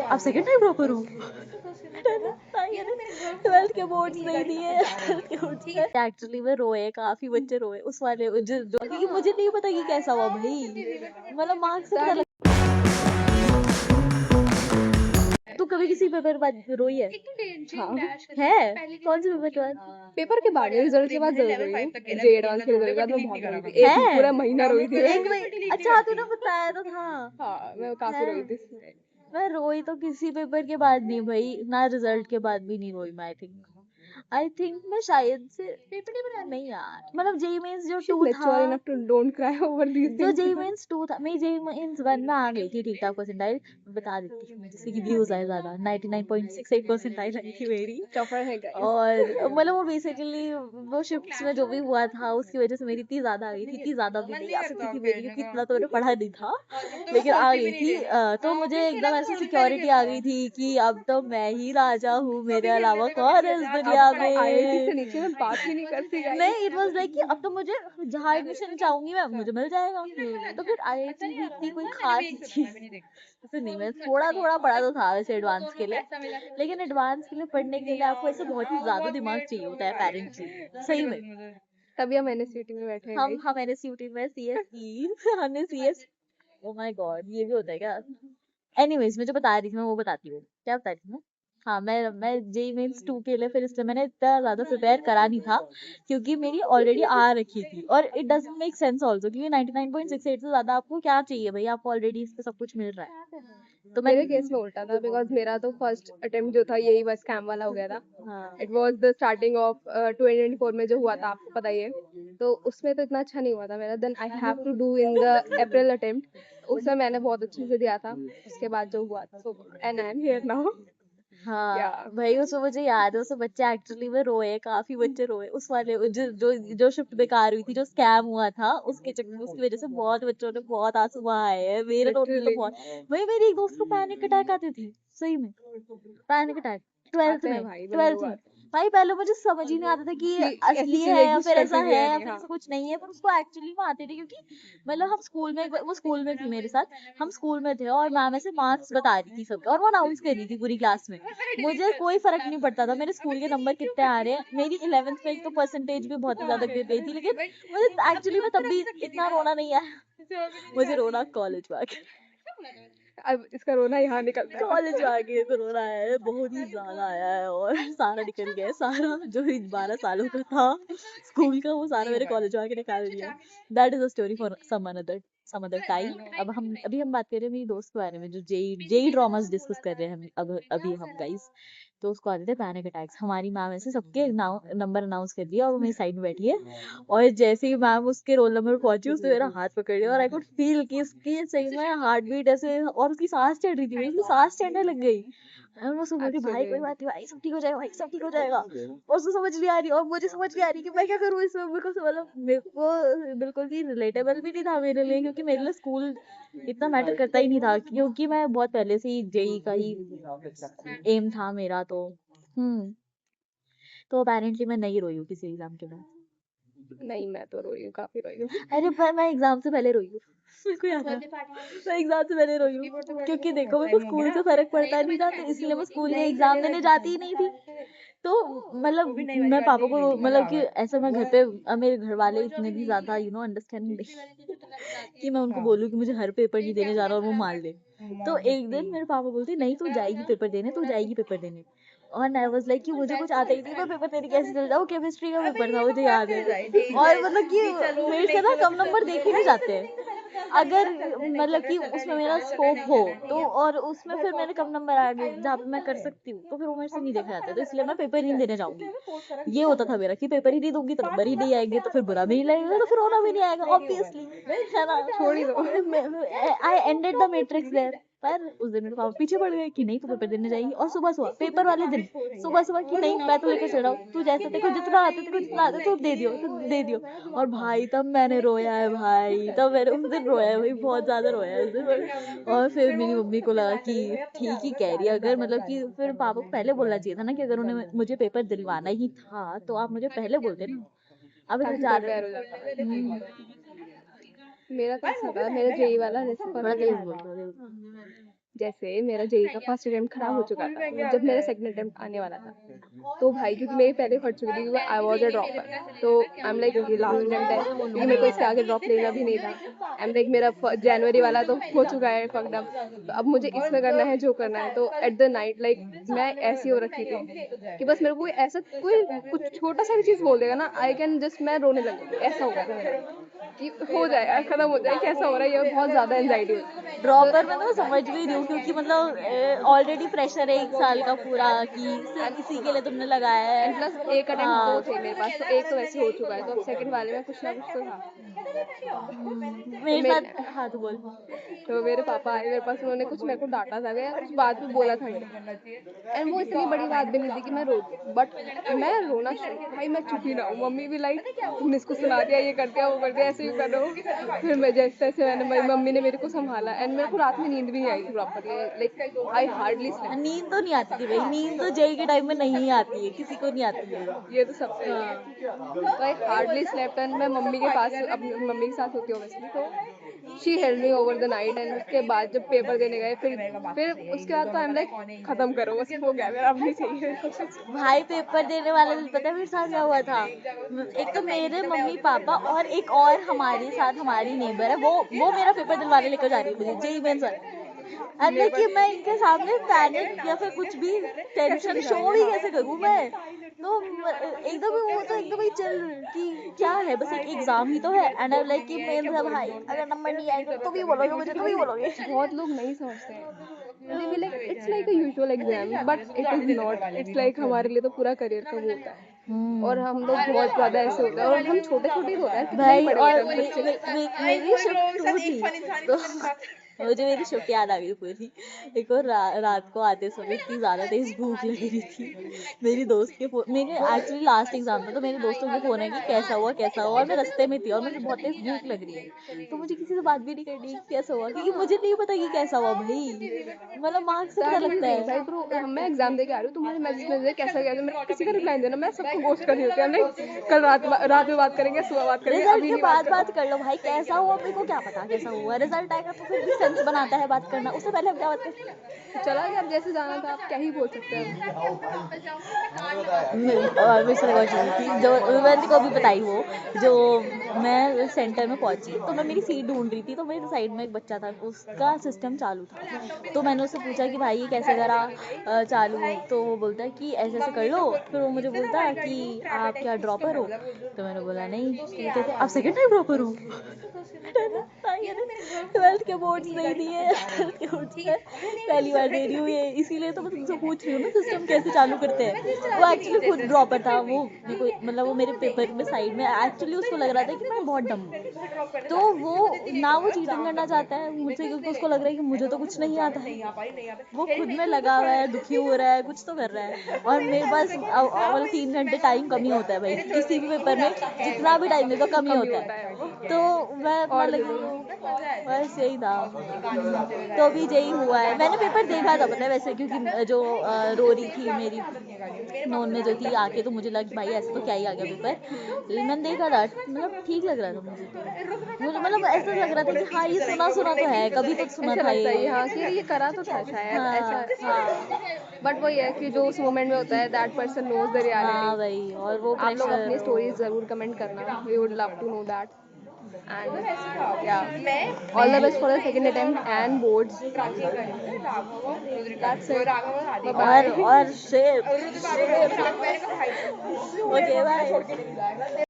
अब second time dropper हूँ। 12th के बोर्ड्स नहीं दिए, 12th के बोर्ड्स एक्चुअली में रोए, काफी बच्चे रोए उस वाले जो क्योंकि मुझे नहीं पता कि कैसा हुआ भाई, मतलब मार्क्स से पता लग। तू कभी किसी पेपर के बाद रोई है? हाँ है कौन से पेपर के बाद? पेपर के बाद रिजल्ट के बाद जरूर रोई हूँ। जे एडवांस के रिजल्ट के बाद मैं बहुत रोई थी, एक पूरा महीना रोई थी। एक महीने? अच्छा तूने बताया तो था। हाँ मैं काफी रोई थी। मैं रोई तो किसी पेपर के बाद नहीं भाई, ना रिजल्ट के बाद भी नहीं रोई मैं। आई थिंक मैं शायद से पेपर नहीं यार, मतलब जेई मेंस जो 2 था, mature enough to don't cry over these जो things. जेई मेंस 2 था, मैं जेई मेंस 1 में आ गई थी ठीक ठाक परसेंटाइल, बता देती हूँ जैसे कि व्यूज आए ज्यादा, 99.68 परसेंटाइल आई थी मेरी। टॉपर है गाइस। और मतलब वो बेसिकली वो शिफ्ट्स में जो भी हुआ था उसकी वजह से मेरी इतनी ज्यादा आ गई थी, इतनी ज्यादा भी नहीं आ सकती थी मेरी, क्योंकि इतना तो मैंने पढ़ा नहीं था, लेकिन आ गई थी। तो मुझे एकदम ऐसे सिक्योरिटी आ गई थी कि अब तो मैं ही राजा हूँ, मेरे अलावा कौन है इस दुनिया में। आईआईटी से नीचे में बात ही नहीं करती गाइस। नहीं, इट वाज लाइक कि अब तो मुझे जहाँ एडमिशन चाहूंगी मैं मुझे मिल जाएगा। तो फिर आईआईटी भी इतनी कोई खास चीज ऐसे नहीं, मैं थोड़ा थोड़ा पढ़ा तो था वैसे एडवांस के लिए, लेकिन एडवांस के लिए पढ़ने के लिए आपको ऐसे बहुत ही ज्यादा दिमाग चाहिए होता है अपेरेंटली, सही में। तभी हम एनएसयूटी में बैठे हैं गाइस। हम एनएसयूटी में सीएस हमने सीएस, ओ माय गॉड ये भी होता है क्या? एनीवेज मैं जो बता रही थी मैं वो बताती हूँ, क्या बता रही थी मैं? हाँ, मैं जेई मेंस 2 के लिए फिर इसलिए मैंने इतना ज्यादा प्रिपेयर करा नहीं था, क्योंकि मेरी ऑलरेडी आ रखी थी, और it doesn't make sense also, क्योंकि 99.68 से ज्यादा आपको क्या चाहिए भाई, आपको ऑलरेडी इस पे सब कुछ मिल रहा है। तो मेरे केस में उल्टा था, बिकॉज मेरा तो फर्स्ट अटेम्प्ट जो था यही बस स्कैम वाला हो गया था। हाँ it was the starting of 2024 में जो हुआ था, आपको पता ही है। तो उसमें तो इतना अच्छा नहीं हुआ था मेरा। Then I have to do in the April attempt, उसमें मैंने बहुत अच्छे से दिया था। उसके बाद जो हुआ so and I am here now. हाँ भाई, उसमें मुझे याद है, उसमें बच्चे एक्चुअली में रोए, काफी बच्चे रोए उस वाले जो शिफ्ट बेकार हुई थी, जो स्कैम हुआ था उसके चक्कर, उसकी वजह से बहुत बच्चों ने बहुत आंसू बहाए हैं, मेरे टोटल तो बहुत। भाई मेरी एक दोस्त को पैनिक अटैक आते थे, सही में पैनिक अटैक, 12th आते हैं में भाई 12th में। भाई पहले मुझे समझ ही नहीं आता था कि ये कि ऐसी असली चीजें है या एग्जिस्ट फिर ऐसा करती भी है है या नहीं। फिर हाँ ऐसा कुछ नहीं है, पर उसको एक्चुअली में आते थे, क्योंकि मतलब हम स्कूल में, वो स्कूल में थी मेरे साथ, हम स्कूल में थे और मैम ऐसे मार्क्स बता रही थी सबके, और वो अनाउंस कर रही थी पूरी क्लास में, मुझे कोई फर्क नहीं पड़ता था मेरे स्कूल के नंबर कितने आ रहे हैं। मेरी 11th में एक तो परसेंटेज भी बहुत ही ज्यादा गिर गई थी, लेकिन मुझे एक्चुअली में तब भी इतना रोना नहीं आया, मुझे रोना कॉलेज में आके, अब इसका रोना यहाँ निकलता है। कॉलेज में आके तो रोना आया है, बहुत ही ज्यादा आया है, और सारा निकल गया है, सारा जो 12 सालों का था स्कूल का वो सारा मेरे कॉलेज में आके निकाल दिया। That is a story for some other time. अब हम अभी हम बात कर रहे हैं मेरी दोस्त के बारे में, जो जेई ड्रामास डिस्कस कर रहे हैं हम अब अभी हम गाइस। तो उसको आते थे पैनिक अटैक्स, हमारी मैम ऐसे सबके नंबर अनाउंस कर दिया और वो मेरी साइड में बैठी है, और जैसे ही मैम उसके रोल नंबर पे पहुंची उसने मेरा हाथ पकड़ लिया, और आई कुड फील कि उसकी सही में हार्ट बीट ऐसे, और उसकी सांस चढ़ रही थी, मेरी सांस चढ़ने लग गई। और मैं उसको बोली भाई कोई बात नहीं भाई, सब ठीक हो जाएगा भाई, सब ठीक हो जाएगा। और उसको समझ नहीं आ रही और मुझे समझ नहीं आ रही कि मैं क्या करूँ इसमें, मतलब मेरे को बिल्कुल भी रिलेटेबल भी नहीं था मेरे लिए, क्योंकि मेरे लिए स्कूल इतना मैटर करता ही नहीं था, क्योंकि मैं बहुत पहले से ही जेई का ही एम था मेरा। तो हम्म तो अपेरेंटली मैं नहीं रोई हूँ किसी एग्जाम के बाद। नहीं मैं तो रोई हूँ, काफी रोई हूँ। अरे पर मैं एग्जाम से पहले रोई हूँ, मेरे को याद है मैं एग्जाम से पहले रोई हूँ, क्योंकि देखो मेरे को स्कूल से फर्क पड़ता नहीं था, तो इसलिए मैं स्कूल में एग्जाम देने जाती ही नहीं थी। तो मतलब मैं पापा को मतलब कि ऐसा मैं घर पे, अब मेरे घर वाले इतने भी ज्यादा अंडरस्टैंडिंग नहीं कि मैं उनको बोलूँ कि मुझे हर पेपर नहीं देने जाना और वो मान ले। तो एक दिन मेरे पापा बोलते नहीं तू जाएगी पेपर देने, तू जाएगी पेपर देने। और आई वाज लाइक कि मुझे कुछ आता ही नहीं, मैं पेपर देने कैसे चल जाऊँ, केमिस्ट्री का पेपर था मुझे याद है। और मतलब कि मेरे से ना कम नंबर देखे नहीं जाते हैं, अगर मतलब कि उसमें मेरा स्कोप हो तो, और उसमें फिर मेरे कम नंबर आ गए जहाँ पे मैं कर सकती हूँ, तो फिर वो मेरे से नहीं देखे जाते, तो इसलिए मैं पेपर ही नहीं देने जाऊंगी। ये होता था मेरा कि पेपर ही नहीं दूंगी तो नंबर ही नहीं आएंगे, तो फिर बुरा भी नहीं लगेगा, तो फिर रोना भी नहीं आएगा ऑब्वियसली, है ना। छोड़ ही दो। I ended the matrix there. पर उस दिन मेरे पापा पीछे पड़ गए कि नहीं तू पेपर देने जाएगी, और सुबह सुबह पेपर वाले दिन सुबह सुबह कि नहीं मैं तो लेकर चढ़ाऊ, तू जैसे देखो जितना आते तो दे दियो, तो दे दियो। और भाई तब मैंने रोया है भाई, तब मैंने उस दिन रोया है भाई, बहुत ज्यादा रोया है उस दिन। और फिर मेरी मम्मी को लगा कि ठीक ही कह रही है, अगर मतलब कि फिर पापा को पहले बोलना चाहिए था ना कि अगर उन्हें मुझे पेपर दिलवाना ही था तो आप मुझे पहले बोलते ना। अब काफी बेचारे प्रिपेयर हो जाता। मेरा कैसा था, मेरा जेई वाला जैसे थोड़ा फर्स्ट तेज बोल, थोड़ा तेज बोल। जैसे मेरा जेई का फर्स्ट अटेम्प्ट खराब हो चुका था, जब मेरा सेकंड अटेम्प्ट आने वाला था, तो भाई क्योंकि मेरी पहले फट चुकी थी क्योंकि आई वाज अ ड्रॉपर, तो आई एम लाइक ये लास्ट अटेम्प्ट है क्योंकि मेरे को इसके आगे ड्रॉप लेना भी नहीं था। आई एम लाइक मेरा जनवरी वाला तो हो चुका है फक्ड अप, तो अब मुझे इसमें करना है जो करना है। तो एट द नाइट लाइक मैं ऐसी हो रखी थी कि बस मेरे को ऐसा कोई कुछ छोटा सा भी चीज बोल देगा ना, आई कैन जस्ट मैं रोने लगूंगी, ऐसा हो गया था मेरा कि हो जाए यार, खत्म हो जाए, कैसा हो रहा है ये, बहुत ज्यादा एंजाइटी होती है। ड्रॉपर में तो समझ भी नहीं हूँ, क्योंकि मतलब ऑलरेडी प्रेशर है 1 साल का पूरा कि सिर्फ इसी के लिए तुमने लगाया एंड है। प्लस एक अटेम्प्ट दो हाँ। थे मेरे पास, तो एक तो वैसे हो चुका है, तो अब सेकंड वाले में कुछ ना कुछ तो था। तो मेरे मेरे साथ, हाँ तो बोल। तो मेरे पापा आए मेरे पास, उन्होंने कुछ मेरे को डांटा था या कुछ बात भी बोला था मेरे, एंड वो इतनी बड़ी बात भी नहीं थी कि मैं रो, बट मैं रोना शुरू, भाई मैं चुप ही ना हूँ, मम्मी भी लाइक तुमने इसको सुना दिया, ये कर दिया वो कर दिया, ऐसे ही करो। फिर मैं जैसे तैसे मैंने, मेरी मम्मी ने मेरे को संभाला, एंड मेरे को रात में नींद भी नहीं आई थी properly, like I hardly slept. नींद तो नहीं आती थी भाई, नींद तो जेई के टाइम में नहीं आती है, किसी को नहीं आती है। ये तो सब सही है। हाँ। तो आई हार्डली स्लेप्ट, एंड मैं मम्मी के पास, अपनी मम्मी के साथ होती हूँ ऑब्वियसली, तो she held me over the night. And उसके बाद जब पेपर देने गए, फिर उसके बाद तो आई एम लाइक खत्म करो बस, हो गया मेरा, अब नहीं चाहिए कुछ। भाई पेपर देने वाले दिन पता है मेरे साथ क्या हुआ था? एक तो मेरे मम्मी पापा और एक और हमारे साथ हमारी नेबर है, वो मेरा पेपर दिलवाने लेकर जा रही है मुझे, जेई मेंस वाला। अब कि मैं इनके सामने पैनिक या फिर कुछ भी टेंशन शो भी कैसे करूं मैं? तो एकदम ही वो तो एकदम ही चल कि क्या है, बस एक एग्जाम ही तो है। एंड आई लाइक कि मेंस है भाई, अगर नंबर नहीं आएगा तो भी बोलोगे मुझे, तो भी बोलोगे। बहुत लोग नहीं समझते हैं, दे be like it's like a usual exam, but it is not, it's like हमारे लिए तो पूरा करियर का वो होता है। और हम लोग बहुत ज्यादा ऐसे होते हैं, और हम छोटे छोटे ही तो होते हैं, कितना ही भाई बड़े और होते हैं बच्चे। मेरी शिफ्ट 2 थी, तो मुझे मेरी शिफ्ट याद आ गई पूरी। एक और रात को आते समय इतनी ज्यादा तेज भूख लग रही थी, मेरी दोस्त के फोन, मेरे एक्चुअली लास्ट एग्जाम था, तो मेरे दोस्तों के फोन है कि कैसा हुआ कैसा हुआ, और मैं रास्ते में थी और मुझे बहुत तेज भूख लग रही है, तो मुझे किसी से बात भी नहीं करनी कि कैसा हुआ, क्योंकि मुझे नहीं पता कि कैसा हुआ भाई, मतलब मार्क्स से पता दैट इज द लगता थिंग भाई है। ब्रो, मैं एग्जाम दे के आ रही हूँ, तुम्हारे मैसेज में कैसा गया, मैं किसी का रिप्लाई देना, मैं सबको गोस्ट कर रही होती हूँ, लाइक कल रात में बात करेंगे, सुबह बात करेंगे, रिजल्ट अभी के नहीं बात बाद करो। बात कर लो भाई, कैसा हुआ मेरे को क्या पता कैसा हुआ, रिजल्ट आएगा तो फिर भी सेंस बनाता है बात करना, उससे पहले हम क्या बात करें? चला गया, अब जैसे जाना था, आप क्या ही बोल सकते हैं। और मेरे साथ एक और चीज़ थी जो मैंने को अभी बताई, वो जो मैं सेंटर में पहुंची तो मैं मेरी सीट ढूंढ रही थी, तो मेरे साइड में एक बच्चा था, उसका सिस्टम चालू था, तो मैंने उससे पूछा कि भाई ये कैसे करा चालू, तो वो बोलता है कि ऐसे ऐसे कर लो, फिर वो मुझे बोलता है कि आप क्या ड्रॉपर हो, तो मैंने बोला नहीं, तो कहते आप सेकंड टाइम ड्रॉपर हो। 12th के बोर्ड्स नहीं दिए, 12th के बोर्ड्स में पहली बार दे रही हूँ ये, इसीलिए तो मैं तुमसे पूछ रही हूँ ना सिस्टम कैसे चालू करते हैं। वो एक्चुअली खुद ड्रॉपर था, वो मेरे को मतलब वो मेरे पेपर में साइड में एक्चुअली उसको लग रहा था कि मैं बहुत डम हूँ, तो वो ना वो चीटिंग करना चाहता है मुझसे, क्योंकि उसको लग रहा है कि मुझे तो कुछ नहीं आता है, वो खुद में लगा हुआ है, दुखी हो रहा है, कुछ तो कर रहा है, और मेरे पास मतलब 3 घंटे टाइम कम ही होता है भाई, किसी भी पेपर में जितना भी टाइम दे दो कम ही कम ही होता होता है वो। है, तो मैं अपना और लगी हूँ, बस यही था। तो भी यही हुआ है, मैंने पेपर देखा था पता है वैसे, क्योंकि जो रो रही थी मेरी नोन में जो थी आके, तो मुझे लगा भाई ऐसे तो क्या ही आ गया पेपर, लेकिन मैंने देखा था, मतलब ठीक लग रहा था मुझे, तो मुझे मतलब ऐसा लग रहा था कि हाँ ये सुना सुना तो है, कभी तो सुना ऐसा था लगता है ये। हाँ कि ये करा तो था शायद ऐसा। हाँ हाँ बट वही है कि जो उस मोमेंट में होता है, दैट पर्सन नोज द हाँ रियलिटी। भाई, और वो आप लोग अपनी प्रेशर स्टोरीज जरूर कमेंट करना, we would love to know that. And या all the best for the second attempt and boards. That's it, bye bye. और शेप ओके बाय।